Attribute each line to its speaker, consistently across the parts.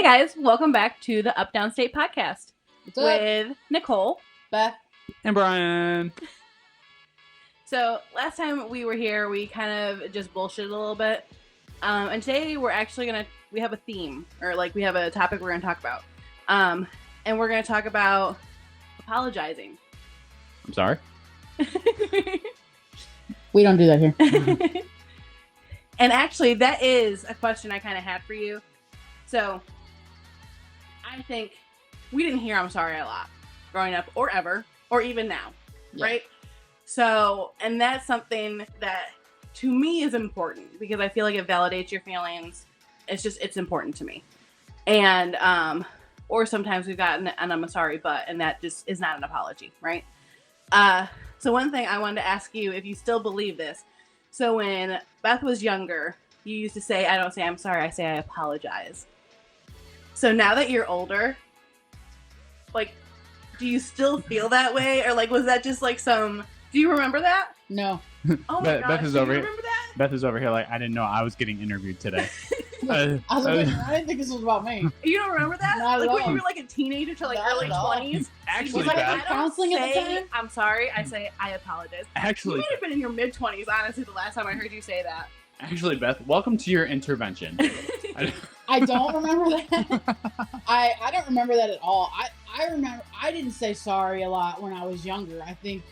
Speaker 1: guys, welcome back to the Updownstate Podcast with Nichole,
Speaker 2: Beth,
Speaker 3: and Brian.
Speaker 1: So last time we were here, we kind of just bullshitted a little bit, and today we're actually we have a theme, or like we have a topic we're gonna talk about, and we're gonna talk about apologizing.
Speaker 3: I'm sorry.
Speaker 2: We don't do that here.
Speaker 1: And actually, that is a question I kind of had for you. So, I think we didn't hear I'm sorry a lot growing up, or ever, or even now, right? So, and that's something that to me is important because I feel like it validates your feelings. It's important to me. And, or sometimes we've gotten an I'm sorry, but, and that just is not an apology, right? So one thing I wanted to ask you, if you still believe this. So when Beth was younger, you used to say, I don't say I'm sorry, I say I apologize. So now that you're older, like, do you still feel that way? Or like, was that just like do you remember that?
Speaker 2: No.
Speaker 1: Oh my gosh,
Speaker 3: Beth is
Speaker 1: do you
Speaker 3: over
Speaker 1: remember that?
Speaker 3: Beth is over here like, I didn't know I was getting interviewed today.
Speaker 2: I didn't think this was about me.
Speaker 1: You don't remember that?
Speaker 2: Not at
Speaker 1: like
Speaker 2: all.
Speaker 1: when you were like a teenager to like
Speaker 2: Not
Speaker 1: early
Speaker 2: at all.
Speaker 1: 20s?
Speaker 3: Actually,
Speaker 1: Like,
Speaker 3: Beth.
Speaker 1: I don't
Speaker 2: Counseling at the
Speaker 1: say
Speaker 2: time?
Speaker 1: I'm sorry, I say I apologize. You
Speaker 3: Actually,
Speaker 1: might have been in your mid-20s, honestly, the last time I heard you say that.
Speaker 3: Beth, welcome to your intervention.
Speaker 2: I don't remember that. I don't remember that at all. I remember I didn't say sorry a lot when I was younger. I think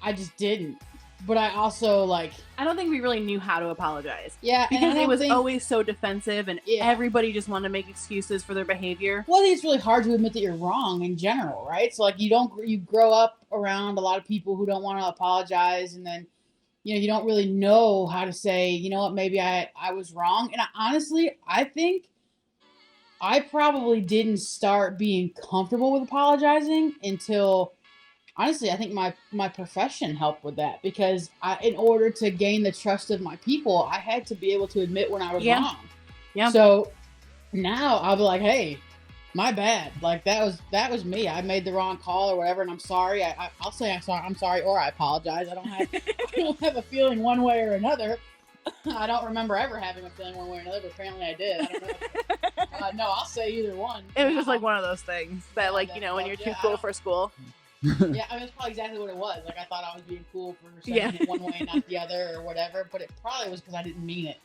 Speaker 2: I just didn't. But I also I
Speaker 1: don't think we really knew how to apologize.
Speaker 2: Yeah,
Speaker 1: Because
Speaker 2: and
Speaker 1: it was always so defensive and
Speaker 2: Yeah.
Speaker 1: everybody just wanted to make excuses for their behavior.
Speaker 2: Well, I think it's really hard to admit that you're wrong in general, right? So you grow up around a lot of people who don't want to apologize, and then you don't really know how to say, you know what, maybe I was wrong. And I think I probably didn't start being comfortable with apologizing until, honestly, I think my profession helped with that, because in order to gain the trust of my people, I had to be able to admit when I was wrong.
Speaker 1: Yeah.
Speaker 2: So now I'll be like, hey, my bad. Like that was me. I made the wrong call or whatever, and I'm sorry. I'll say I'm sorry, or I apologize. I don't have a feeling one way or another. I don't remember ever having a feeling one way or another, but apparently I did. I don't know. No, I'll say either one.
Speaker 1: It was just like one of those things that, when you're too cool for school.
Speaker 2: Yeah, I mean, it's probably exactly what it was. Like, I thought I was being cool for saying it one way and not the other or whatever, but it probably was because I didn't mean it.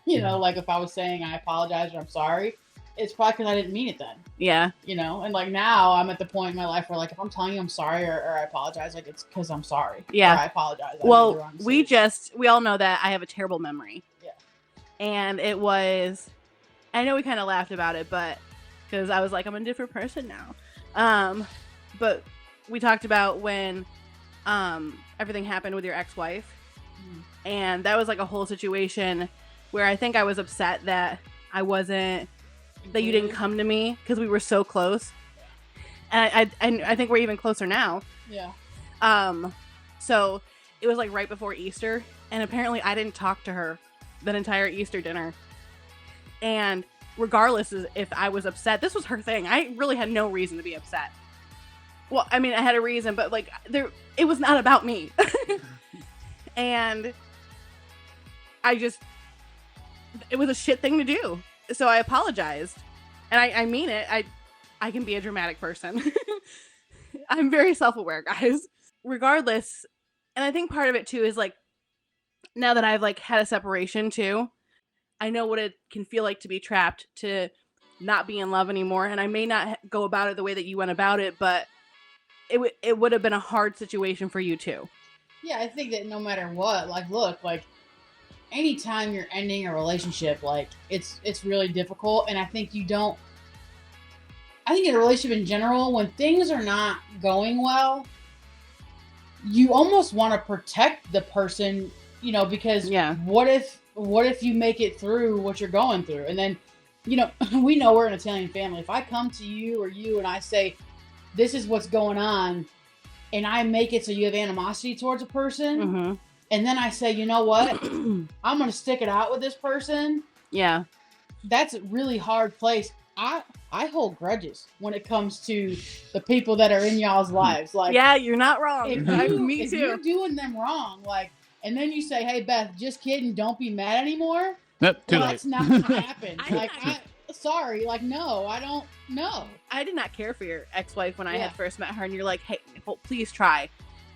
Speaker 2: Like if I was saying I apologize or I'm sorry, it's probably because I didn't mean it then.
Speaker 1: Yeah.
Speaker 2: And like now I'm at the point in my life where, like, if I'm telling you I'm sorry or I apologize, like, it's because I'm sorry.
Speaker 1: Yeah.
Speaker 2: Or I apologize.
Speaker 1: Well, we all know that I have a terrible memory.
Speaker 2: Yeah.
Speaker 1: And it was, I know we kind of laughed about it, but because I was like, I'm a different person now. But we talked about when everything happened with your ex-wife. And that was like a whole situation where I think I was upset that that you didn't come to me because we were so close. And I think we're even closer now.
Speaker 2: Yeah.
Speaker 1: So it was like right before Easter, and apparently I didn't talk to her that entire Easter dinner. And regardless of if I was upset, this was her thing. I really had no reason to be upset. Well, I mean, I had a reason, but it was not about me. And it was a shit thing to do. So I apologized. And I mean it. I can be a dramatic person. I'm very self-aware, guys. Regardless, and I think part of it too is like, now that I've like had a separation too, I know what it can feel like to be trapped, to not be in love anymore. And I may not go about it the way that you went about it, but it would have been a hard situation for you too. Yeah,
Speaker 2: I think that no matter what, like, look, like, anytime you're ending a relationship, like, it's really difficult. And I think in a relationship in general, when things are not going well, you almost want to protect the person, because what if you make it through what you're going through? And then, we know we're an Italian family. If I come to you or you and I say, this is what's going on, and I make it so you have animosity towards a person,
Speaker 1: mm-hmm.
Speaker 2: and then I say, you know what, I'm going to stick it out with this person.
Speaker 1: Yeah.
Speaker 2: That's a really hard place. I hold grudges when it comes to the people that are in y'all's lives. Like,
Speaker 1: yeah, you're not wrong. Me
Speaker 2: if
Speaker 1: too.
Speaker 2: You're doing them wrong, like, and then you say, hey, Beth, just kidding, don't be mad anymore.
Speaker 3: Nope, too late.
Speaker 2: That's not going to happen. sorry. Like, no, I don't know.
Speaker 1: I did not care for your ex-wife when I
Speaker 2: Yeah.
Speaker 1: had first met her, and you're like, hey, Nichole, please try.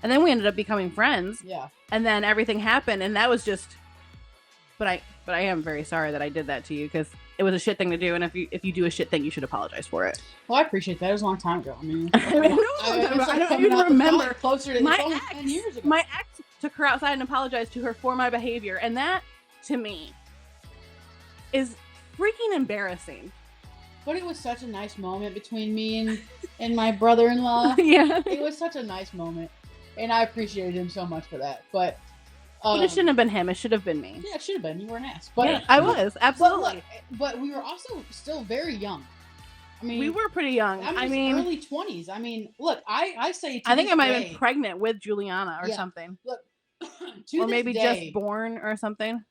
Speaker 1: And then we ended up becoming friends,
Speaker 2: Yeah.
Speaker 1: and then everything happened, and that was just. But I am very sorry that I did that to you, because it was a shit thing to do, and if you do a shit thing, you should apologize for it.
Speaker 2: Well, I appreciate that. It was a long time ago. I mean,
Speaker 1: I don't even remember.
Speaker 2: Closer to
Speaker 1: My
Speaker 2: it's only
Speaker 1: ex,
Speaker 2: 10 years ago.
Speaker 1: my ex took her outside and apologized to her for my behavior, and that, to me, is freaking embarrassing.
Speaker 2: But it was such a nice moment between me and my brother-in-law.
Speaker 1: Yeah.
Speaker 2: It was such a nice moment, and I appreciated him so much for that. But
Speaker 1: it shouldn't have been him. It should have been me.
Speaker 2: Yeah, it should have been. You were an ass. But
Speaker 1: yeah, I was absolutely.
Speaker 2: But we were also still very young. I mean,
Speaker 1: we were pretty young. I mean,
Speaker 2: early 20s. I mean, look, I say.
Speaker 1: I think I might have been pregnant with Juliana or something.
Speaker 2: Look,
Speaker 1: or maybe just born or something.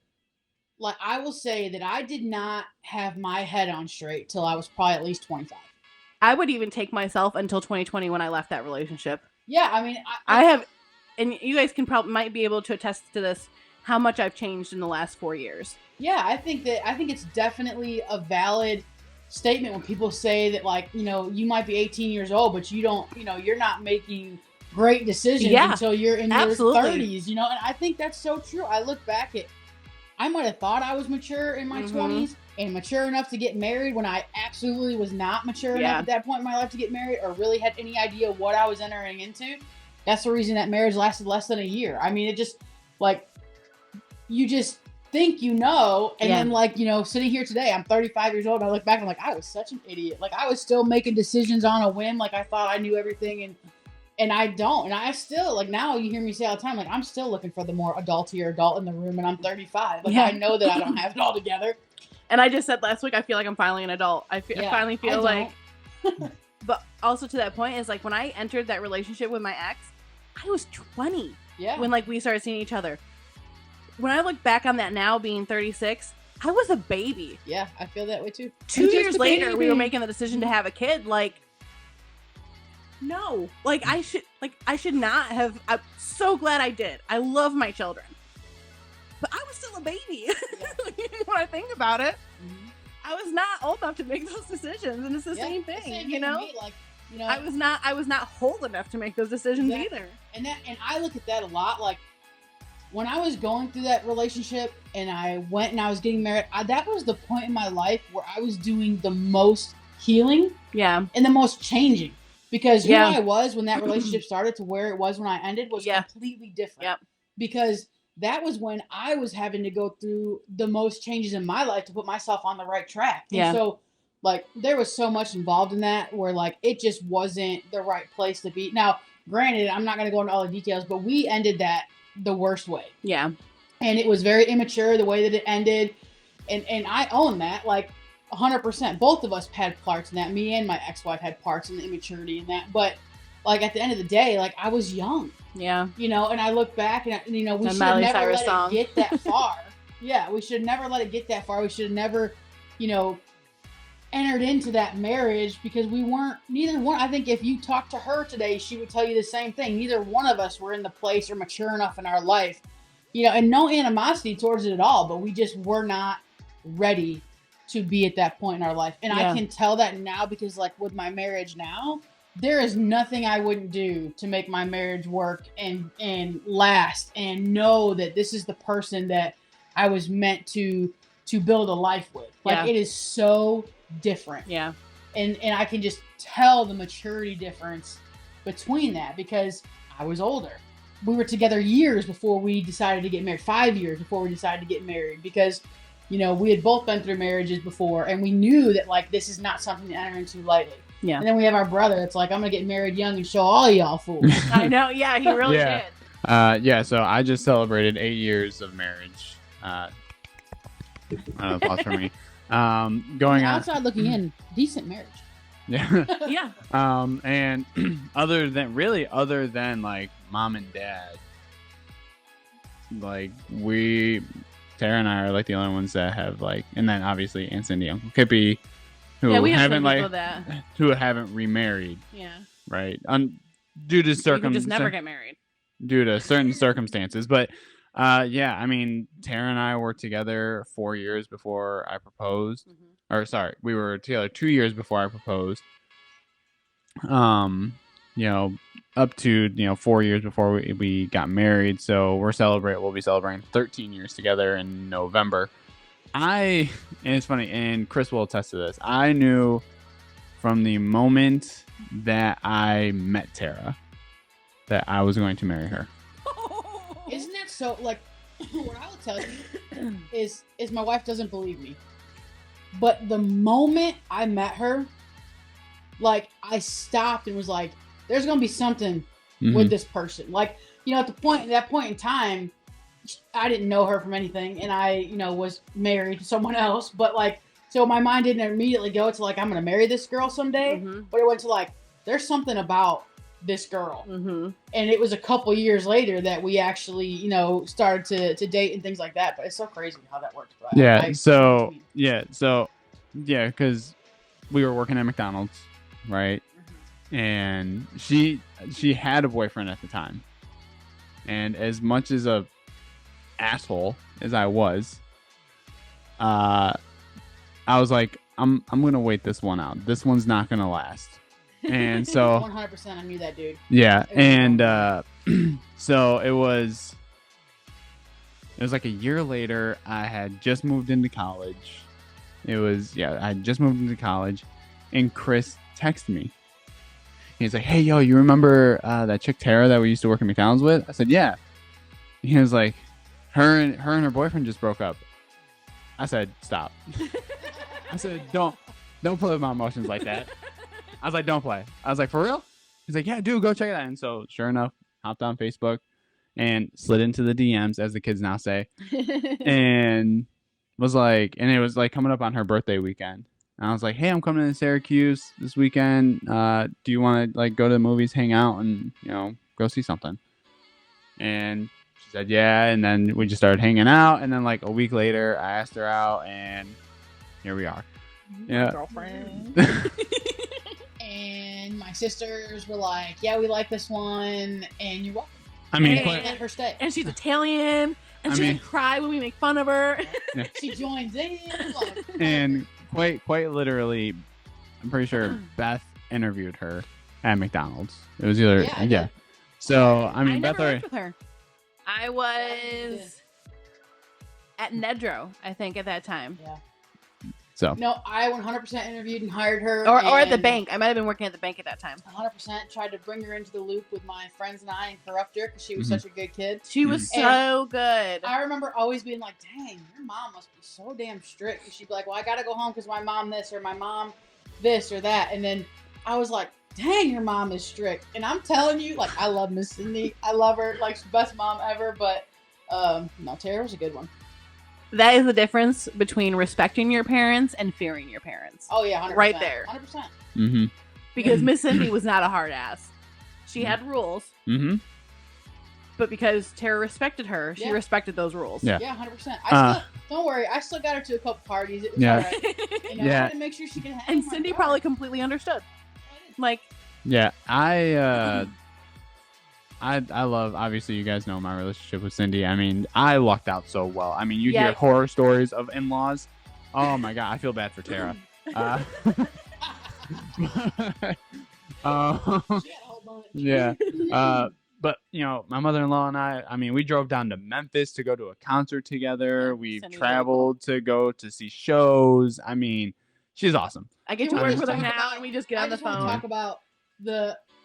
Speaker 2: Like, I will say that I did not have my head on straight till I was probably at least 25.
Speaker 1: I would even take myself until 2020 when I left that relationship.
Speaker 2: Yeah, I mean,
Speaker 1: I have, and you guys might be able to attest to this, how much I've changed in the last 4 years.
Speaker 2: Yeah, I think it's definitely a valid statement when people say that, like, you know, you might be 18 years old, but you don't, you know, you're not making great decisions until you're in your 30s, you know, and I think that's so true. I look back at, I might have thought I was mature in my 20s and mature enough to get married when I absolutely was not mature enough at that point in my life to get married or really had any idea what I was entering into. That's the reason that marriage lasted less than a year. I mean, it just, like, you just think you know, and then, like, you know, sitting here today, I'm 35 years old, and I look back and I'm like, I was such an idiot. Like, I was still making decisions on a whim, like I thought I knew everything, and I don't. And I still, like, now you hear me say all the time, like, I'm still looking for the more adultier adult in the room, and I'm 35. Like, I know that I don't have it all together.
Speaker 1: And I just said last week, I feel like I'm finally an adult. I finally feel like, but also to that point is, like, when I entered that relationship with my ex, I was 20 when, like, we started seeing each other. When I look back on that now, being 36, I was a baby.
Speaker 2: Yeah, I feel that way too.
Speaker 1: 2 years later, we were making the decision to have a kid. Like, no, like, I should not have. I'm so glad I did. I love my children, but I was still a baby. When I think about it, I was not old enough to make those decisions, and it's the same thing, you know.
Speaker 2: Like, you know,
Speaker 1: I was not whole enough to make those decisions either.
Speaker 2: And I look at that a lot. Like, when I was going through that relationship and I went and I was getting married, that was the point in my life where I was doing the most healing, and the most changing. Because who I was when that relationship started to where it was when I ended was completely different. Because that was when I was having to go through the most changes in my life to put myself on the right track. And so, like, there was so much involved in that where, like, it just wasn't the right place to be. Now, granted, I'm not going to go into all the details, but we ended that the worst way. Yeah. And it was very immature the way that it ended. And I own that, like, 100%. Both of us had parts in that. Me and my ex-wife had parts in the immaturity in that. But, like, at the end of the day, like, I was young. Yeah. You know, and I look back and, you know, we should have never let it get that far. We should have never let it get that far. We should have never, you know, entered into that marriage because neither one. I think if you talk to her today, she would tell you the same thing. Neither one of us were in the place or mature enough in our life, you know, and no animosity towards it at all, but we just were not ready to be at that point in our life. And I can tell that now because, like, with my marriage now, there is nothing I wouldn't do to make my marriage work and last and know that this is the person that I was meant to build a life with. Like, it is so different. Yeah. And I can just tell the maturity difference between that because I was older. We were together years before we decided to get married. 5 years before we decided to get married because, you know, we had both been through marriages before and we knew that, like, this is not something to enter into lightly. Yeah. And then we have our brother that's like, I'm going to get married young and show all y'all fools.
Speaker 1: I know. Yeah, he really did.
Speaker 3: So I just celebrated 8 years of marriage. Pause for me. Going
Speaker 2: outside looking in, decent marriage.
Speaker 3: Yeah.
Speaker 1: Yeah.
Speaker 3: And other than like mom and dad, like Tara and I are like the only ones that have like, and then obviously Aunt Cindy, Uncle Kippy, who haven't remarried. Yeah. Right. Due to
Speaker 1: just never get married.
Speaker 3: Due to certain circumstances, but. I mean, Tara and I were together 4 years before I proposed. or sorry, we were together 2 years before I proposed. Up to 4 years before we got married. So we'll be celebrating 13 years together in November. And it's funny, and Chris will attest to this. I knew from the moment that I met Tara that I was going to marry her.
Speaker 2: Isn't that so? Like, what I will tell you is my wife doesn't believe me, but the moment I met her, like, I stopped and was like, there's going to be something with this person. Like, at that point in time, I didn't know her from anything, and I, was married to someone else. But, like, so my mind didn't immediately go to, like, I'm going to marry this girl someday. But it went to, like, there's something about this girl. And it was a couple years later that we actually, started to date and things like that. But it's so crazy how that worked. But
Speaker 3: because we were working at McDonald's, right? And she had a boyfriend at the time, and as much as a asshole as I was, I was like, I'm gonna wait this one out. This one's not gonna last. And so
Speaker 2: 100% I knew that, dude.
Speaker 3: Yeah, and so it was like a year later. I had just moved into college. I had just moved into college, and Chris texted me. He's like, hey, yo, you remember that chick Tara that we used to work at McDonald's with? I said, yeah. He was like, her and her boyfriend just broke up. I said, stop. I said, don't play with my emotions like that. I was like, don't play. I was like, for real? He's like, yeah, dude, go check it out. And so, sure enough, hopped on Facebook and slid into the DMs, as the kids now say, and it was like coming up on her birthday weekend. And I was like, hey, I'm coming to Syracuse this weekend. Do you want to, like, go to the movies, hang out, and, go see something? And she said, yeah. And then we just started hanging out. And then, like, a week later, I asked her out, and here we are. Yeah.
Speaker 1: Girlfriend.
Speaker 2: And my sisters were like, yeah, we like this one. And you're welcome.
Speaker 3: I mean,
Speaker 2: let her stay.
Speaker 1: And she's Italian. And she would cry when we make fun of her.
Speaker 2: Yeah. She joins in.
Speaker 3: And quite literally, I'm pretty sure Beth interviewed her at McDonald's. It was either So I mean, Beth
Speaker 1: worked with her. I was at Nedro, I think, at that time.
Speaker 2: Yeah.
Speaker 3: So
Speaker 2: no, I 100% interviewed and hired her.
Speaker 1: Or at the bank. I might have been working at the bank at that time.
Speaker 2: 100% tried to bring her into the loop with my friends and I and corrupt her because she was such a good kid.
Speaker 1: She was so good.
Speaker 2: I remember always being like, dang, your mom must be so damn strict. And she'd be like, well, I got to go home because my mom this or my mom this or that. And then I was like, dang, your mom is strict. And I'm telling you, like, I love Miss Cindy. I love her. Like, she's the best mom ever. But no, Tara was a good one.
Speaker 1: That is the difference between respecting your parents and fearing your parents.
Speaker 2: Oh, yeah, 100%.
Speaker 1: Right there.
Speaker 2: 100%.
Speaker 3: Mm-hmm.
Speaker 1: Because Miss Cindy was not a hard ass. She had rules.
Speaker 3: Mm-hmm.
Speaker 2: But
Speaker 1: because Tara respected her, she respected those rules.
Speaker 2: Yeah, 100%. Don't worry, I still got her to a couple parties. It was all right. I had to make sure she could have.
Speaker 1: And Cindy probably completely understood. Like,
Speaker 3: yeah, I love, obviously you guys know my relationship with Cindy. I mean, I lucked out so well. I mean, you hear horror stories of in-laws. Oh my God, I feel bad for Tara. Yeah. But, my mother-in-law and I mean, we drove down to Memphis to go to a concert together. We've traveled to go to see shows. I mean, she's awesome.
Speaker 1: I get to work with her now, and we just get on the phone.
Speaker 2: I just want to talk about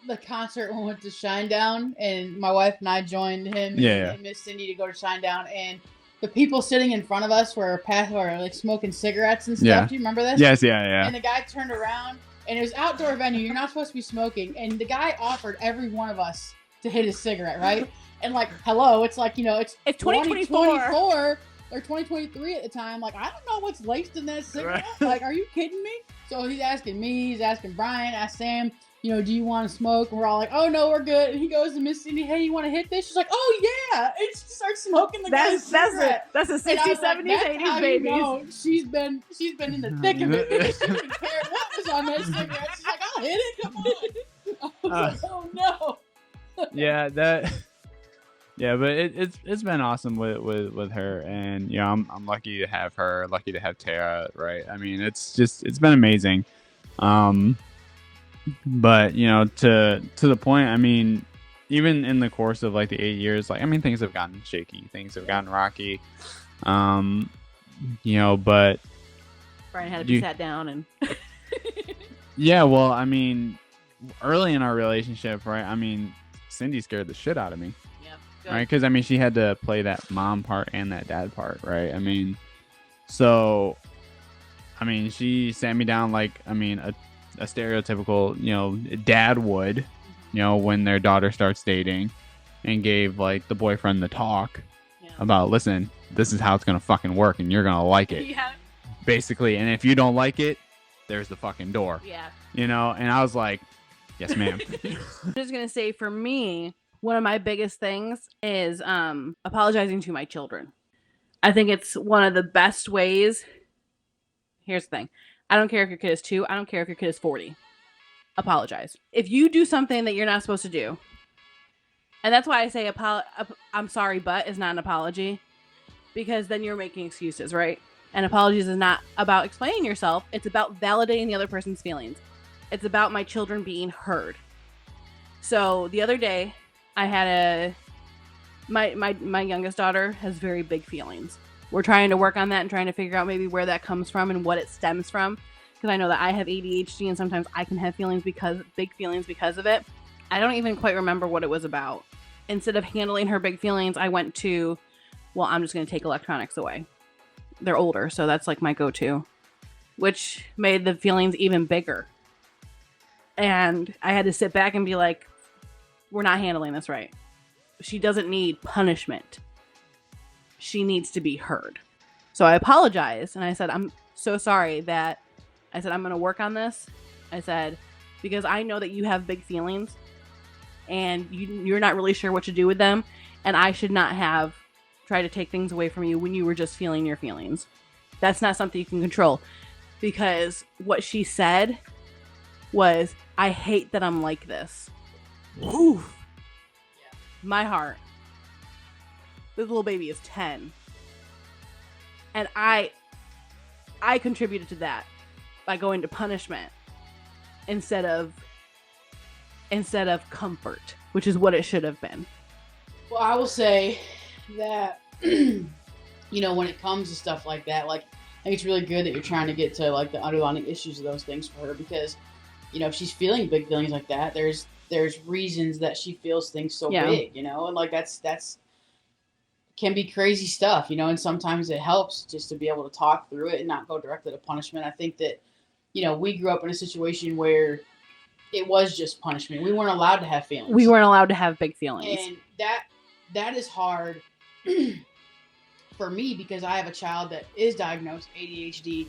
Speaker 2: the concert when we went to Shinedown, and my wife and I joined him and Miss Cindy to go to Shinedown, and the people sitting in front of us were like smoking cigarettes and stuff.
Speaker 3: Yeah.
Speaker 2: Do you remember this?
Speaker 3: Yes, yeah.
Speaker 2: And the guy turned around, and it was outdoor venue. You're not supposed to be smoking, and the guy offered every one of us to hit his cigarette, right? And like, hello, it's like, it's 2024 or 2023 at the time. Like, I don't know what's laced in that cigarette. Right. Like, are you kidding me? So he's asking me, he's asking Brian, asked Sam, do you want to smoke? And we're all like, oh, no, we're good. And he goes to Miss Cindy, hey, you want to hit this? She's like, oh, yeah. And she starts smoking the guy's cigarette.
Speaker 1: That's a 60s, 70s, 80s baby.
Speaker 2: She's been in the thick of it because she didn't care what was on that cigarette. She's like, I'll hit it. Come on. I was like, oh, no.
Speaker 3: Yeah, Yeah, but it's been awesome with her, and you know, I'm lucky to have her, lucky to have Tara, right? I mean, it's been amazing. But you know, to the point, I mean, even in the course of like the 8 years, like I mean, things have gotten shaky, things have gotten rocky. You know, but
Speaker 1: Brian had to be sat down and
Speaker 3: yeah, well, I mean, early in our relationship, right? I mean, Cindy scared the shit out of me. Yep. Right? Because I mean, she had to play that mom part and that dad part, right? I mean, so, I mean, she sat me down like, I mean, a stereotypical, you know, dad would, you know, when their daughter starts dating, and gave like the boyfriend the talk about, listen, this is how it's gonna fucking work, and you're gonna like it. Yeah. Basically, and if you don't like it, there's the fucking door. Yeah. You know, and I was like, yes, ma'am.
Speaker 1: I'm just gonna say, for me, one of my biggest things is apologizing to my children. I think it's one of the best ways. Here's the thing. I don't care if your kid is 2. I don't care if your kid is 40. Apologize. If you do something that you're not supposed to do, and that's why I say I'm sorry, but is not an apology, because then you're making excuses, right? And apologies is not about explaining yourself. It's about validating the other person's feelings. It's about my children being heard. So the other day, I had my youngest daughter has very big feelings. We're trying to work on that and trying to figure out maybe where that comes from and what it stems from. Because I know that I have ADHD and sometimes I can have big feelings because of it. I don't even quite remember what it was about. Instead of handling her big feelings, I went to, well, I'm just going to take electronics away. They're older, so that's like my go-to, which made the feelings even bigger. And I had to sit back and be like, we're not handling this right. She doesn't need punishment. She needs to be heard. So I apologized, and I said, I'm so sorry that I said, I'm going to work on this. I said, because I know that you have big feelings and you're not really sure what to do with them. And I should not have tried to take things away from you when you were just feeling your feelings. That's not something you can control. Because what she said was, I hate that I'm like this. Oof. Yeah. My heart. This little baby is 10. And I contributed to that by going to punishment instead of comfort, which is what it should have been.
Speaker 2: Well, I will say that, you know, when it comes to stuff like that, like, I think it's really good that you're trying to get to like the underlying issues of those things for her, because, you know, if she's feeling big feelings like that, there's reasons that she feels things so big, you know, and like that's can be crazy stuff, you know, and sometimes it helps just to be able to talk through it and not go directly to punishment. I think that, you know, we grew up in a situation where it was just punishment. We weren't allowed to have feelings.
Speaker 1: We weren't allowed to have big feelings.
Speaker 2: And that is hard for me, because I have a child that is diagnosed ADHD,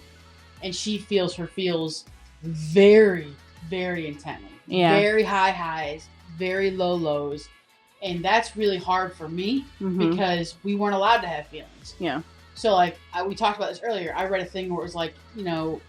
Speaker 2: and she feels her feels very, very intently. Yeah. Very high highs, very low lows. And that's really hard for me, because we weren't allowed to have feelings. Yeah. So, like, we talked about this earlier. I read a thing where it was like, you know,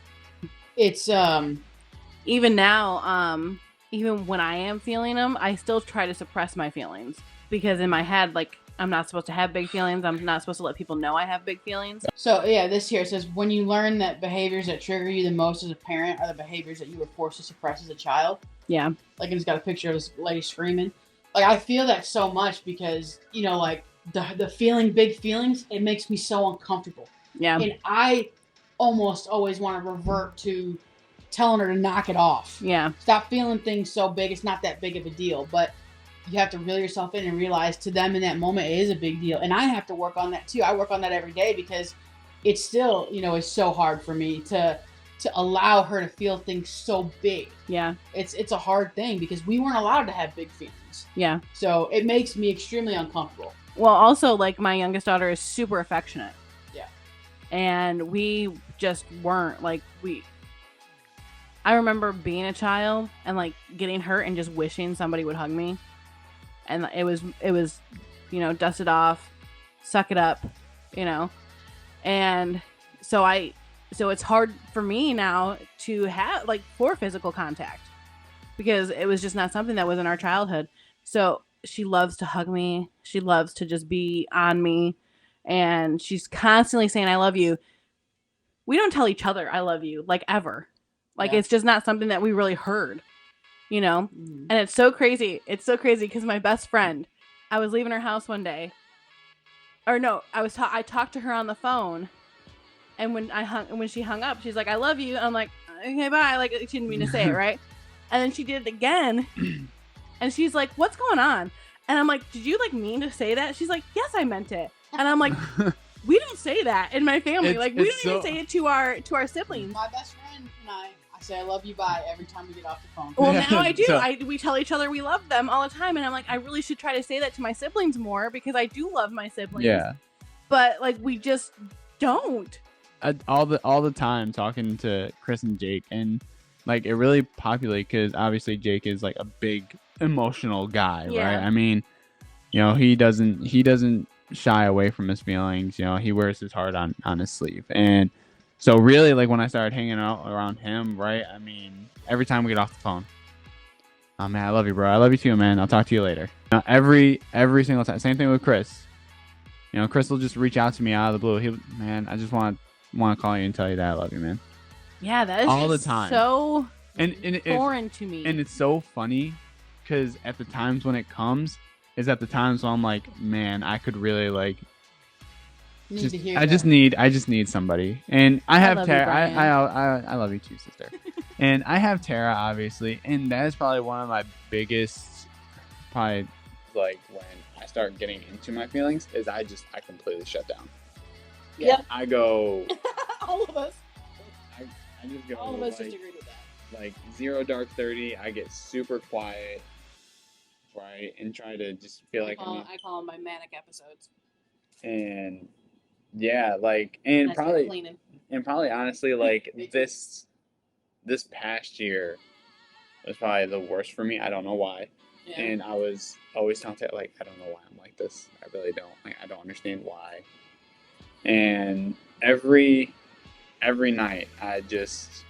Speaker 2: it's
Speaker 1: even now, even when I am feeling them, I still try to suppress my feelings, because in my head, like, I'm not supposed to have big feelings. I'm not supposed to let people know I have big feelings.
Speaker 2: So, yeah, this here says, when you learn that behaviors that trigger you the most as a parent are the behaviors that you were forced to suppress as a child. Yeah. Like, and it's got a picture of this lady screaming. Like, I feel that so much because, you know, like, the feeling big feelings, it makes me so uncomfortable. Yeah. And I almost always want to revert to telling her to knock it off. Yeah. Stop feeling things so big. It's not that big of a deal. But you have to reel yourself in and realize to them in that moment it is a big deal. And I have to work on that too. I work on that every day, because it's still, you know, it's so hard for me to allow her to feel things so big. Yeah. It's a hard thing, because we weren't allowed to have big feelings. Yeah. So it makes me extremely uncomfortable.
Speaker 1: Well, also, like, my youngest daughter is super affectionate. Yeah. And we just weren't, like, I remember being a child and, like, getting hurt and just wishing somebody would hug me. And it was, you know, dust it off, suck it up, you know. And so it's hard for me now to have, like, for physical contact, because it was just not something that was in our childhood. So she loves to hug me. She loves to just be on me. And she's constantly saying, I love you. We don't tell each other I love you, like, ever. Like, it's just not something that we really heard, you know? Mm-hmm. And it's so crazy. It's so crazy because my best friend, I was leaving her house one day. Or no, I talked to her on the phone. And when she hung up, she's like, I love you. And I'm like, okay, bye. Like, she didn't mean to say it, right? And then she did it again. And she's like, what's going on? And I'm like, did you, like, mean to say that? She's like, yes, I meant it. And I'm like, we don't say that in my family. We don't even say it to our siblings.
Speaker 2: My best friend and I say I love you bye every time we get off the phone.
Speaker 1: Well, now I do. We tell each other we love them all the time. And I'm like, I really should try to say that to my siblings more because I do love my siblings.
Speaker 3: Yeah.
Speaker 1: But, like, we just don't.
Speaker 3: All the time talking to Chris and Jake, and like it really populated because obviously Jake is like a big emotional guy, right? I mean, you know, he doesn't shy away from his feelings. You know, he wears his heart on his sleeve, and so really, like when I started hanging out around him, right? I mean, every time we get off the phone, oh man, I love you, bro. I love you too, man. I'll talk to you later. You know, every single time. Same thing with Chris. You know, Chris will just reach out to me out of the blue. Man, I just want to call you and tell you that I love you, man.
Speaker 1: Yeah, that is
Speaker 3: all the time.
Speaker 1: So foreign to me.
Speaker 3: And it's so funny because at the times when it comes is at the times when I'm like, man, I could really like I just need somebody. And I have Tara. I love you too, sister. And I have Tara, obviously, and that is probably one of my biggest, probably like when I start getting into my feelings is I completely shut down.
Speaker 1: Yeah.
Speaker 3: I go.
Speaker 2: All of us.
Speaker 3: I just go.
Speaker 2: All of us just agreed with that.
Speaker 3: Like 0 dark 30. I get super quiet, right, and try to just feel I
Speaker 2: call them my manic episodes.
Speaker 3: And yeah, like, and probably honestly, like this past year was probably the worst for me. I don't know why. Yeah. And I was always telling her, like, I don't know why I'm like this. I really don't. Like, I don't understand why. And every night I just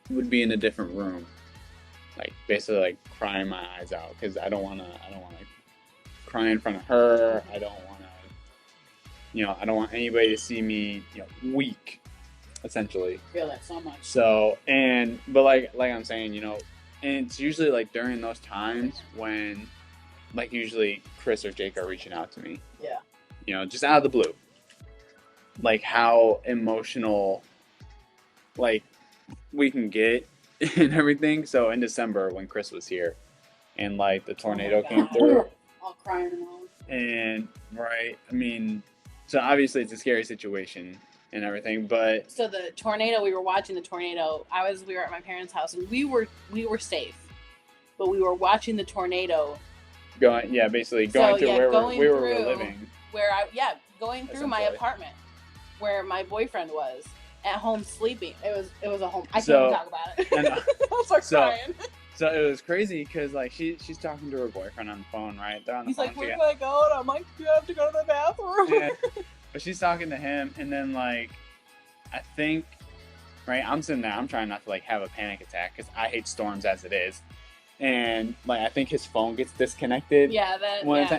Speaker 3: would be in a different room, like basically like crying my eyes out because I don't want to cry in front of her. I don't want anybody to see me, weak, essentially.
Speaker 2: I feel that so much.
Speaker 3: So, but like I'm saying, and it's usually like during those times when like usually Chris or Jake are reaching out to me.
Speaker 2: Yeah.
Speaker 3: Just out of the blue. Like how emotional like we can get and everything. So in December when Chris was here and like the tornado came through.
Speaker 2: All crying and all.
Speaker 3: And right, I mean, so obviously it's a scary situation and everything, but
Speaker 1: so the tornado, we were watching the tornado. We were at my parents' house and we were safe. But we were watching the tornado
Speaker 3: going through where we were living.
Speaker 1: Going through my apartment where my boyfriend was at home sleeping. It was a home. I can't even talk about it. I'll start crying.
Speaker 3: So it was crazy because like she's talking to her boyfriend on the phone, right? They're on the phone.
Speaker 1: He's like, where can I go? And I'm like, you have to go to the bathroom.
Speaker 3: Yeah. But she's talking to him, and then like, I think, right? I'm sitting there. I'm trying not to like have a panic attack because I hate storms as it is. And like I think his phone gets disconnected.
Speaker 1: Yeah,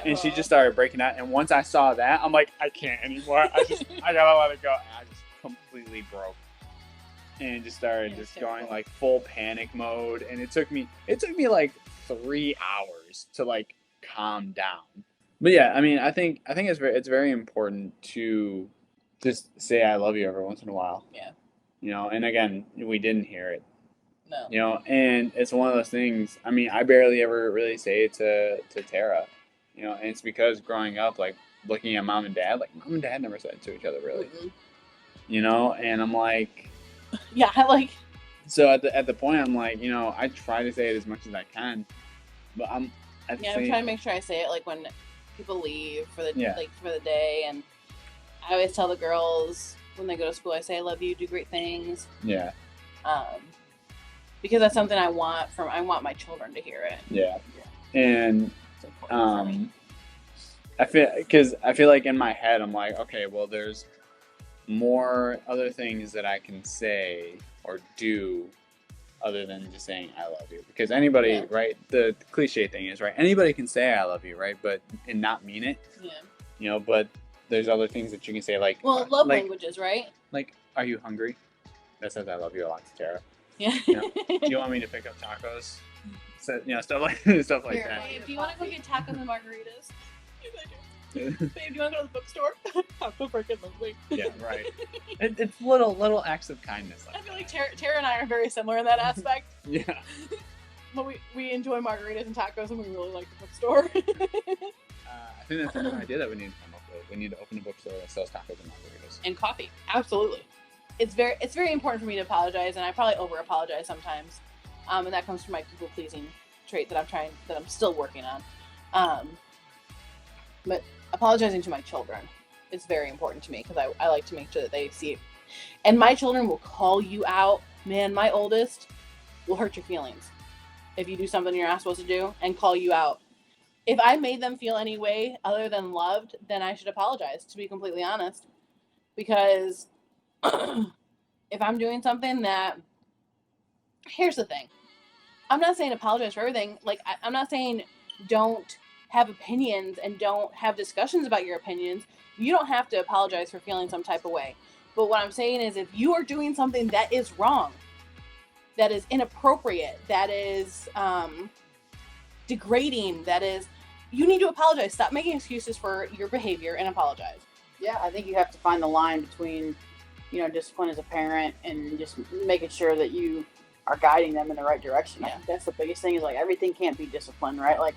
Speaker 3: and she just started breaking out. And once I saw that, I'm like, I can't anymore. I gotta let it go. And I just completely broke and just started going like full panic mode. And it took me like 3 hours to like calm down. But yeah, I mean, I think it's very important to just say I love you every once in a while.
Speaker 1: Yeah.
Speaker 3: And again, we didn't hear it.
Speaker 1: No.
Speaker 3: And it's one of those things. I mean, I barely ever really say it to Tara, and it's because growing up, like looking at mom and dad, like mom and dad never said it to each other really, and I'm like,
Speaker 1: yeah,
Speaker 3: so at the point, I'm like, I try to say it as much as I can, but I'm
Speaker 1: trying to make sure I say it like when people leave for the day, and I always tell the girls when they go to school, I say I love you, do great things.
Speaker 3: Yeah.
Speaker 1: Because that's something I want my children to hear it.
Speaker 3: Yeah. And I feel like in my head I'm like, okay, well there's more other things that I can say or do other than just saying I love you. Because anybody, right, the cliche thing is, right, anybody can say I love you, right, but and not mean it. Yeah. You know, but there's other things that you can say, like...
Speaker 1: Well, love languages, right?
Speaker 3: Like, are you hungry? That says I love you a lot to Tara.
Speaker 1: Yeah.
Speaker 3: You know, do you want me to pick up tacos? So, you know, stuff like that.
Speaker 1: Babe, do you want to go get tacos and margaritas? Babe, do you want to go to the bookstore? I'm so freaking lonely.
Speaker 3: Yeah, right. It's little acts of kindness.
Speaker 1: I feel like Tara and I are very similar in that aspect.
Speaker 3: Yeah.
Speaker 1: But we enjoy margaritas and tacos, and we really like the bookstore.
Speaker 3: I think that's an idea that we need to come up with. We need to open a bookstore that sells tacos and margaritas.
Speaker 1: And coffee. Absolutely. It's very important for me to apologize, and I probably over apologize sometimes. And that comes from my people pleasing trait that I'm still working on. But apologizing to my children is very important to me because I like to make sure that they see it. And my children will call you out. Man, my oldest will hurt your feelings if you do something you're not supposed to do and call you out. If I made them feel any way other than loved, then I should apologize, to be completely honest. Because if I'm doing something that... Here's the thing. I'm not saying apologize for everything. Like, I'm not saying don't have opinions and don't have discussions about your opinions. You don't have to apologize for feeling some type of way. But what I'm saying is if you are doing something that is wrong, that is inappropriate, that is degrading, that is... You need to apologize. Stop making excuses for your behavior and apologize.
Speaker 2: Yeah, I think you have to find the line between, you know, discipline as a parent and just making sure that you are guiding them in the right direction. Yeah. I think that's the biggest thing is, like, everything can't be discipline, right? Like,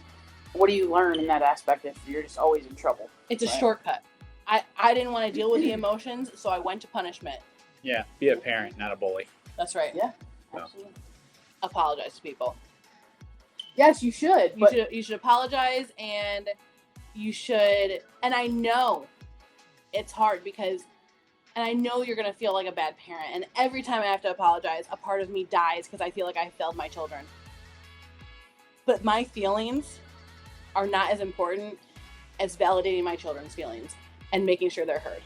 Speaker 2: what do you learn in that aspect if you're just always in trouble?
Speaker 1: It's a shortcut. I didn't want to deal with the emotions, so I went to punishment.
Speaker 3: Yeah, be a parent, not a bully.
Speaker 1: That's right.
Speaker 2: Yeah, absolutely.
Speaker 1: Apologize to people.
Speaker 2: Yes, you should.
Speaker 1: You should apologize, and you should... And I know it's hard because... And I know you're going to feel like a bad parent. And every time I have to apologize, a part of me dies because I feel like I failed my children. But my feelings are not as important as validating my children's feelings and making sure they're heard.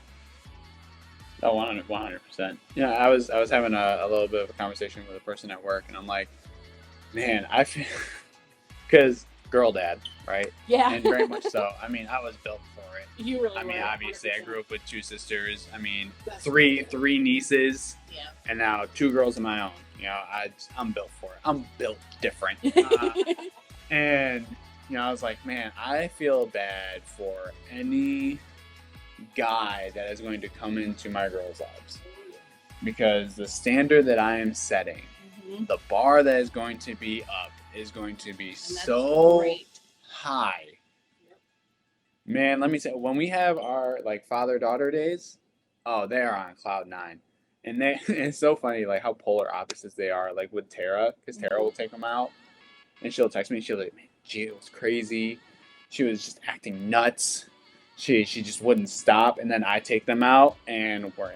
Speaker 3: Oh, 100%. Yeah, I was having a little bit of a conversation with a person at work, and I'm like, man, I feel... Because girl dad, right?
Speaker 1: Yeah.
Speaker 3: And very much so. I mean, I was built for it.
Speaker 1: You really were.
Speaker 3: I mean, obviously, 100%. I grew up with two sisters. I mean, three nieces.
Speaker 1: Yeah.
Speaker 3: And now 2 girls of my own. You know, I'm built for it. I'm built different. And, you know, I was like, man, I feel bad for any guy that is going to come into my girls' lives. Because the standard that I am setting, the bar that is going to be up, is going to be so high. Yep. Man, let me say, when we have our like father-daughter days, oh, they are on cloud 9. And it's so funny like how polar opposites they are, like with Tara, because Tara will take them out and she'll text me and she'll like, man, gee, it was crazy. She was just acting nuts. She just wouldn't stop. And then I take them out and we're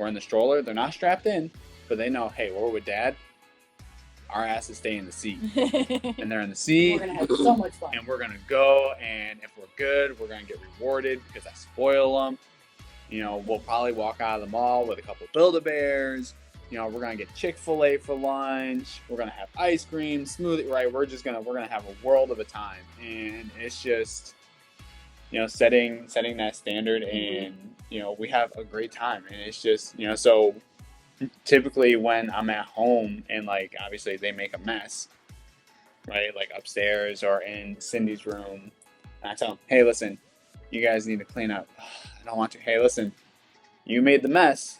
Speaker 3: in the stroller. They're not strapped in, but they know, hey, we're with dad. Our asses stay in the seat. And they're in the seat.
Speaker 2: We're going to have so much fun.
Speaker 3: And we're going to go, and if we're good, we're going to get rewarded because I spoil them. You know, we'll probably walk out of the mall with a couple Build-A-Bears. You know, we're going to get Chick-fil-A for lunch. We're going to have ice cream, smoothie, right? We're going to have a world of a time. And it's just, you know, setting that standard, and, you know, we have a great time. And it's just, you know, so... Typically when I'm at home and like obviously they make a mess, right? Like upstairs or in Cindy's room, and I tell them, hey, listen, you guys need to clean up. I don't want to. Hey, listen, you made the mess.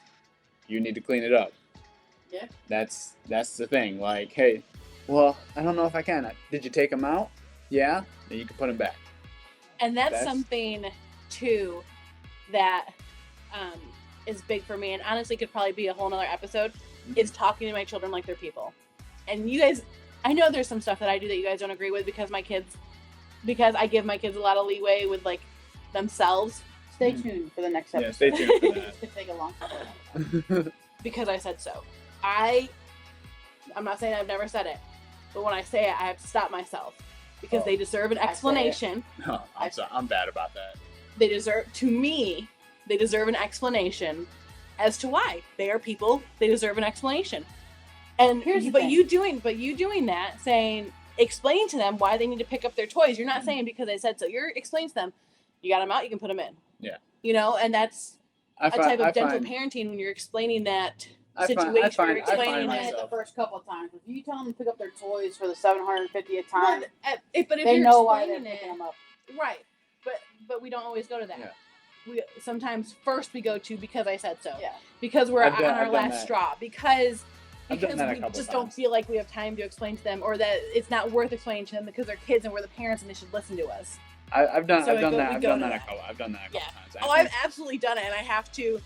Speaker 3: You need to clean it up.
Speaker 1: Yeah.
Speaker 3: That's the thing. Like, hey, well, I don't know if I can. Did you take them out? Yeah. Then you can put them back.
Speaker 1: And that's something too that is big for me, and honestly could probably be a whole nother episode, is talking to my children like they're people. And you guys, I know there's some stuff that I do that you guys don't agree with because I give my kids a lot of leeway with like themselves.
Speaker 2: Stay tuned for the next episode.
Speaker 3: Yeah, stay tuned for that.
Speaker 2: It's going to take a long time.
Speaker 1: Because I said so. I'm not saying I've never said it, but when I say it, I have to stop myself because they deserve an explanation.
Speaker 3: No, I'm bad about that.
Speaker 1: They deserve an explanation as to why. They are people. They deserve an explanation. And you doing that, saying, explain to them why they need to pick up their toys. You're not saying because I said so. You're explaining to them, you got them out, you can put them in.
Speaker 3: Yeah.
Speaker 1: You know, and that's a type of gentle parenting when you're explaining that situation. You're explaining
Speaker 2: that the first couple of times. If you tell them to pick up their toys for the 750th time,
Speaker 1: but if
Speaker 2: they know why they're picking them up.
Speaker 1: Right. But we don't always go to that.
Speaker 3: Yeah.
Speaker 1: We sometimes first we go to because I said so.
Speaker 2: Yeah.
Speaker 1: Because we're on our last straw. Because we
Speaker 3: just
Speaker 1: don't feel like we have time to explain to them, or that it's not worth explaining to them because they're kids and we're the parents and they should listen to us.
Speaker 3: I've done that a couple times.
Speaker 1: Oh, I've absolutely done it, and I have to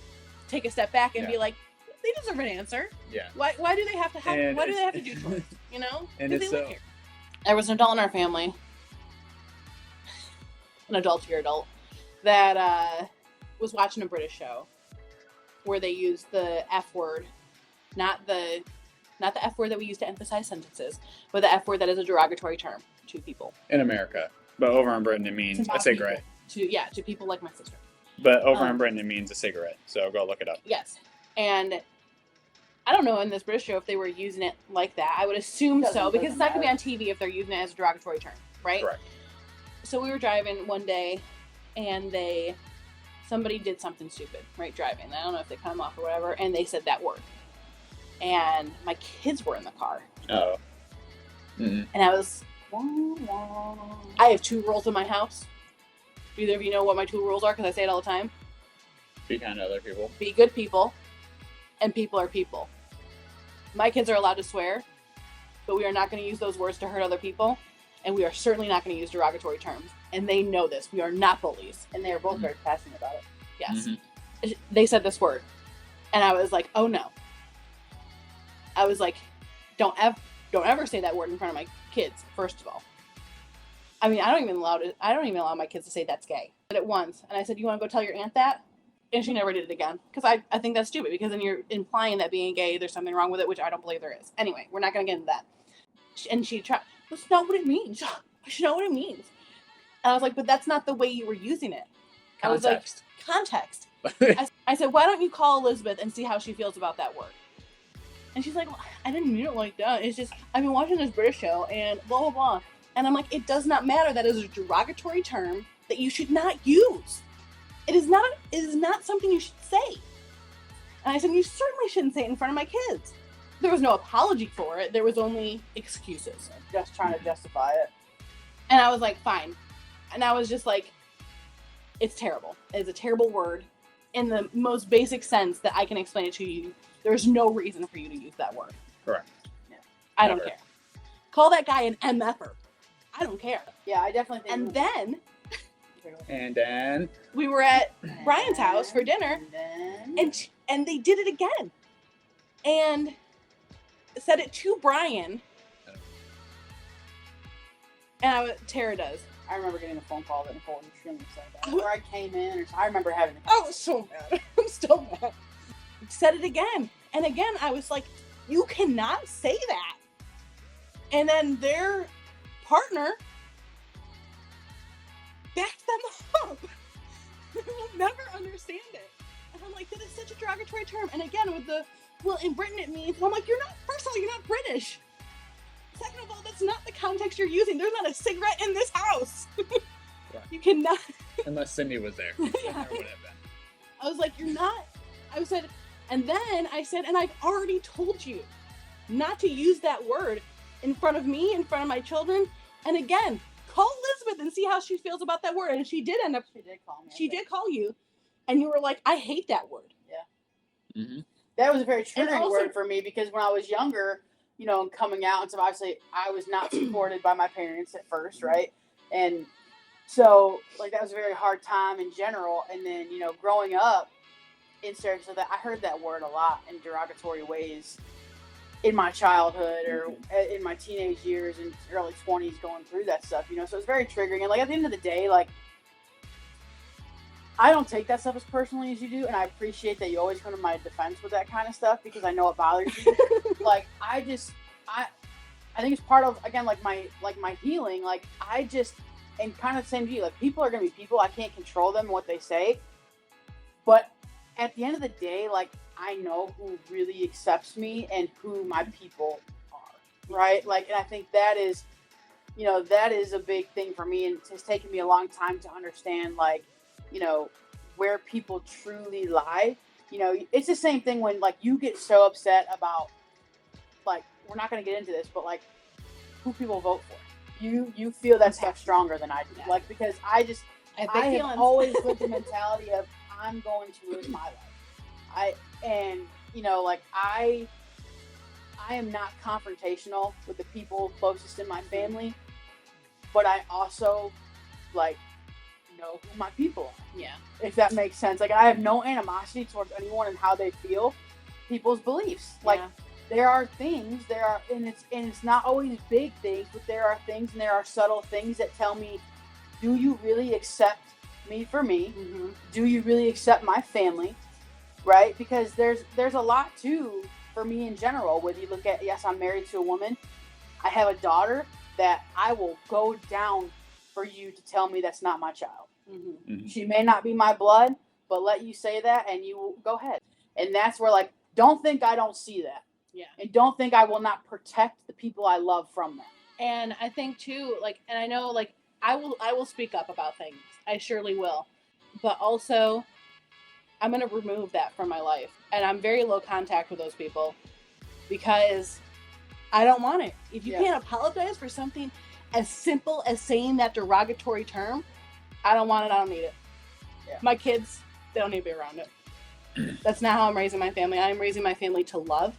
Speaker 1: take a step back and be like, they deserve an answer.
Speaker 3: Yeah.
Speaker 1: Why do they have to have? Why do they have to do chores? You know?
Speaker 3: And
Speaker 1: they live here. There was an adult in our family, an adult-tier adult, that was watching a British show where they used the F word, not the F word that we use to emphasize sentences, but the F word that is a derogatory term to people.
Speaker 3: In America. But over in Britain, it means a cigarette.
Speaker 1: To people like my sister.
Speaker 3: But over in Britain, it means a cigarette. So go look it up.
Speaker 1: Yes. And I don't know in this British show if they were using it like that. I would assume so, because it's not going to be on TV if they're using it as a derogatory term, right?
Speaker 3: Correct.
Speaker 1: So we were driving one day, and somebody did something stupid, right, driving. I don't know if they cut them off or whatever, and they said that word. And my kids were in the car.
Speaker 3: Oh.
Speaker 1: Mm-hmm. And I was... I have 2 rules in my house. Do either of you know what my 2 rules are? Because I say it all the time.
Speaker 3: Be kind to other people.
Speaker 1: Be good people. And people are people. My kids are allowed to swear, but we are not going to use those words to hurt other people. And we are certainly not going to use derogatory terms. And they know this. We are not bullies.
Speaker 2: And they are both very passionate about it.
Speaker 1: Yes. Mm-hmm. They said this word. And I was like, oh no. I was like, don't ever say that word in front of my kids, first of all. I mean, I don't even allow my kids to say that's gay. I did it once, and I said, you want to go tell your aunt that? And she never did it again. Because I think that's stupid, because then you're implying that being gay, there's something wrong with it, which I don't believe there is. Anyway, we're not going to get into that. And she tried, that's not what it means. I should know what it means. And I was like, but that's not the way you were using it.
Speaker 3: Context.
Speaker 1: I was like, context. I said, why don't you call Elizabeth and see how she feels about that word? And she's like, well, I didn't mean it like that. It's just, I've been watching this British show and blah, blah, blah. And I'm like, it does not matter. That is a derogatory term that you should not use. It is not something you should say. And I said, you certainly shouldn't say it in front of my kids. There was no apology for it. There was only excuses.
Speaker 2: Just trying to justify it.
Speaker 1: And I was like, fine. And I was just like, it's terrible. It's a terrible word. In the most basic sense that I can explain it to you, there's no reason for you to use that word.
Speaker 3: Correct.
Speaker 1: Yeah. I don't care. Call that guy an MFer. I don't care.
Speaker 2: Yeah, I definitely think.
Speaker 1: And then we were at Brian's house for dinner, and they did it again, and said it to Brian. And Tara does.
Speaker 2: I remember getting a phone call that Nichole was extremely upset about. Or I came in, or I remember having.
Speaker 1: I was so mad. I'm still mad. Said it again, and again. I was like, "You cannot say that." And then their partner backed them up. They will never understand it. And I'm like, that is such a derogatory term. And again, with in Britain it means. And I'm like, first of all, you're not British. Second of all, that's not the context you're using. There's not a cigarette in this house. Right. You cannot.
Speaker 3: Unless Cindy was there. Yeah. There would have been.
Speaker 1: I was like, you're not. I said, and then I said, and I've already told you not to use that word in front of me, in front of my children. And again, call Elizabeth and see how she feels about that word. And she did end up.
Speaker 2: She did call me.
Speaker 1: She did call you, and you were like, I hate that word.
Speaker 2: Yeah. Mm-hmm. That was a very triggering word for me, because when I was younger, you know, coming out and stuff, obviously I was not supported by my parents at first, right? And so, like, that was a very hard time in general. And then, you know, growing up in Syracuse, I heard that word a lot in derogatory ways in my childhood or in my teenage years and early 20s, going through that stuff, you know. So it's very triggering. And, like, at the end of the day, like, I don't take that stuff as personally as you do, and I appreciate that you always come to my defense with that kind of stuff, because I know it bothers you. Like, I think it's part of, again, like my healing. Like, and kind of the same to you, like, people are going to be people. I can't control them and what they say. But at the end of the day, like, I know who really accepts me and who my people are, right? Like, and I think that is, that is a big thing for me, and it's taken me a long time to understand, like, where people truly lie. It's the same thing when, like, you get so upset about, like, we're not going to get into this, but, like, who people vote for. You feel that stuff stronger than I do. Yeah. Like, because I have always lived the mentality of, I'm going to live my life. I am not confrontational with the people closest in my family, but I also, like, know who my people are.
Speaker 1: Yeah.
Speaker 2: If that makes sense. Like, I have no animosity towards anyone and how they feel, people's beliefs. Like, there are things, and it's not always big things, but there are things and there are subtle things that tell me, do you really accept me for me? Mm-hmm. Do you really accept my family? Right? Because there's a lot too for me in general. Whether you look at, yes, I'm married to a woman. I have a daughter that I will go down for you to tell me that's not my child. Mm-hmm. Mm-hmm. She may not be my blood, but let you say that and you will go ahead. And that's where, like, don't think I don't see that.
Speaker 1: Yeah.
Speaker 2: And don't think I will not protect the people I love from that.
Speaker 1: And I think too, like, and I know, like, I will speak up about things. I surely will. But also, I'm going to remove that from my life. And I'm very low contact with those people because I don't want it. If you can't apologize for something as simple as saying that derogatory term, I don't want it. I don't need it. Yeah. My kids, they don't need to be around it. That's not how I'm raising my family. I'm raising my family to love,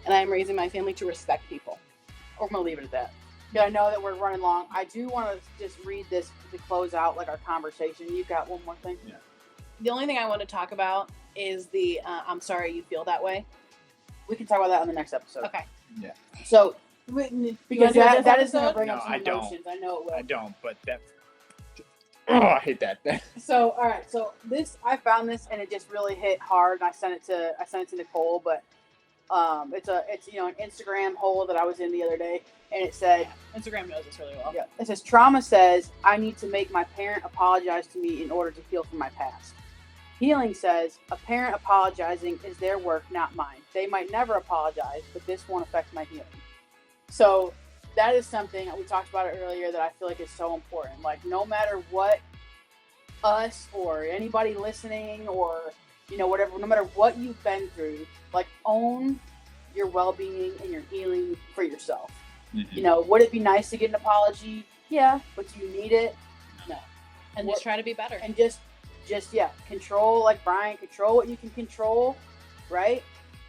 Speaker 1: and I'm raising my family to respect people.
Speaker 2: I'm going to leave it at that. Yeah, I know that we're running long. I do want to just read this to close out, like, our conversation. You got one more thing?
Speaker 3: Yeah.
Speaker 1: The only thing I want to talk about is the I'm sorry you feel that way.
Speaker 2: We can talk about that on the next episode.
Speaker 1: Okay.
Speaker 3: Yeah.
Speaker 2: So, because that is going to bring up some emotions. I know it will.
Speaker 3: I don't, but that... Oh, I hate that.
Speaker 2: So, all right. So I found this and it just really hit hard. And I sent it to Nichole, but it's an Instagram hole that I was in the other day, and it said,
Speaker 1: Instagram knows this really well.
Speaker 2: Yeah. It says, trauma says I need to make my parent apologize to me in order to heal from my past. Healing says a parent apologizing is their work, not mine. They might never apologize, but this won't affect my healing. So that is something, we talked about it earlier, that I feel like is so important. Like, no matter what us or anybody listening or, whatever, no matter what you've been through, like, own your well-being and your healing for yourself. Mm-hmm. Would it be nice to get an apology? Yeah. But do you need it? No.
Speaker 1: And just try to be better.
Speaker 2: And just control, like Brian, control what you can control, right?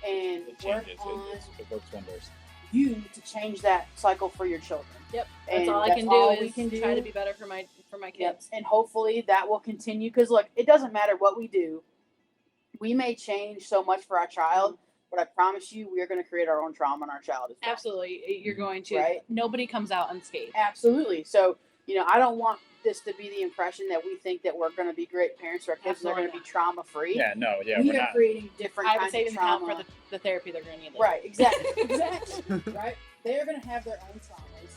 Speaker 2: And work on
Speaker 3: it works wonders.
Speaker 2: You to change that cycle for your children.
Speaker 1: Yep. That's all I can do is try to be better for my kids. Yep.
Speaker 2: And hopefully that will continue, because look, it doesn't matter what we do. We may change so much for our child, but I promise you we are going to create our own trauma in our child as well.
Speaker 1: Absolutely. You're going to.
Speaker 2: Right?
Speaker 1: Nobody comes out unscathed.
Speaker 2: Absolutely. So, I don't want this to be the impression that we think that we're going to be great parents for our kids and they're going to be trauma free.
Speaker 3: Yeah, no, yeah,
Speaker 2: we are creating different kinds of trauma.
Speaker 1: For the therapy they're going to need later.
Speaker 2: Right, exactly, right? They're going to have their own traumas,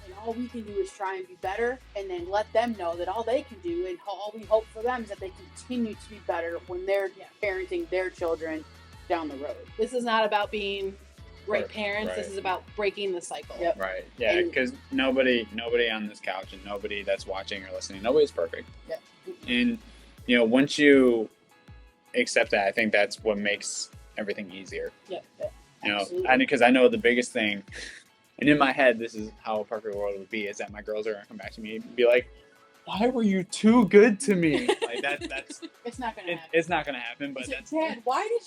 Speaker 2: and all we can do is try and be better, and then let them know that all they can do, and all we hope for them is that they continue to be better when they're parenting their children down the road.
Speaker 1: This is not about being great parents. Right. This is about breaking the cycle.
Speaker 2: Yep.
Speaker 3: Right. Yeah, because nobody on this couch and nobody that's watching or listening, nobody's perfect.
Speaker 2: Yep.
Speaker 3: And, once you accept that, I think that's what makes everything easier.
Speaker 2: Yep.
Speaker 3: Because I know the biggest thing, and in my head, this is how a perfect world would be, is that my girls are going to come back to me and be like, why were you too good to me? Like that's
Speaker 2: it's not gonna happen.
Speaker 3: It's not gonna happen. But
Speaker 2: that's Dad, why did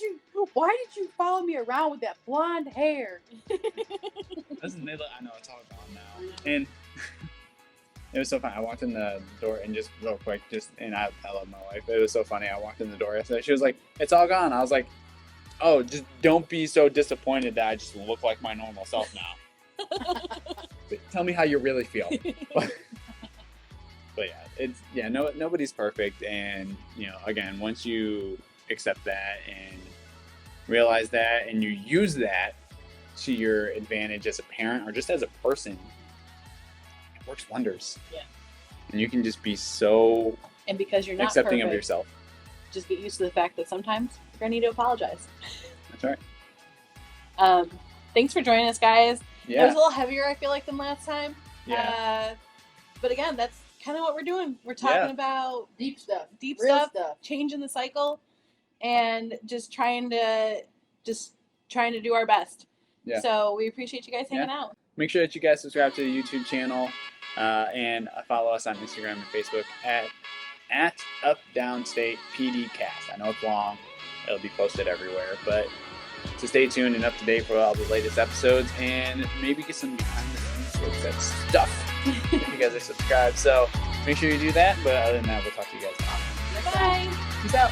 Speaker 2: you follow me around with that blonde hair?
Speaker 3: Listen, I know it's all gone now. And it was so funny. I walked in the door and just real quick, and I love my wife. It was so funny. I walked in the door yesterday. She was like, "It's all gone." I was like, "Oh, just don't be so disappointed that I just look like my normal self now." Tell me how you really feel. But nobody's perfect, and again, once you accept that and realize that, and you use that to your advantage as a parent or just as a person, it works wonders.
Speaker 1: Yeah.
Speaker 3: And you can just be so
Speaker 1: and because you're not
Speaker 3: accepting
Speaker 1: perfect,
Speaker 3: of yourself.
Speaker 1: Just get used to the fact that sometimes we're going to need to apologize.
Speaker 3: That's right.
Speaker 1: Thanks for joining us, guys.
Speaker 3: Yeah.
Speaker 1: It was a little heavier, I feel like, than last time.
Speaker 3: Yeah.
Speaker 1: But again, that's kind of what we're doing. We're talking about
Speaker 2: deep stuff,
Speaker 1: stuff, changing the cycle, and just trying to do our best.
Speaker 3: Yeah.
Speaker 1: So we appreciate you guys hanging out.
Speaker 3: Make sure that you guys subscribe to the YouTube channel and follow us on Instagram and Facebook at Updownstate PDcast. I know it's long. It'll be posted everywhere, but so stay tuned and up to date for all the latest episodes and maybe get some behind the scenes looks at stuff if you guys are subscribed. So make sure you do that. But other than that, we'll talk to you guys tomorrow.
Speaker 1: Bye.
Speaker 3: Peace out.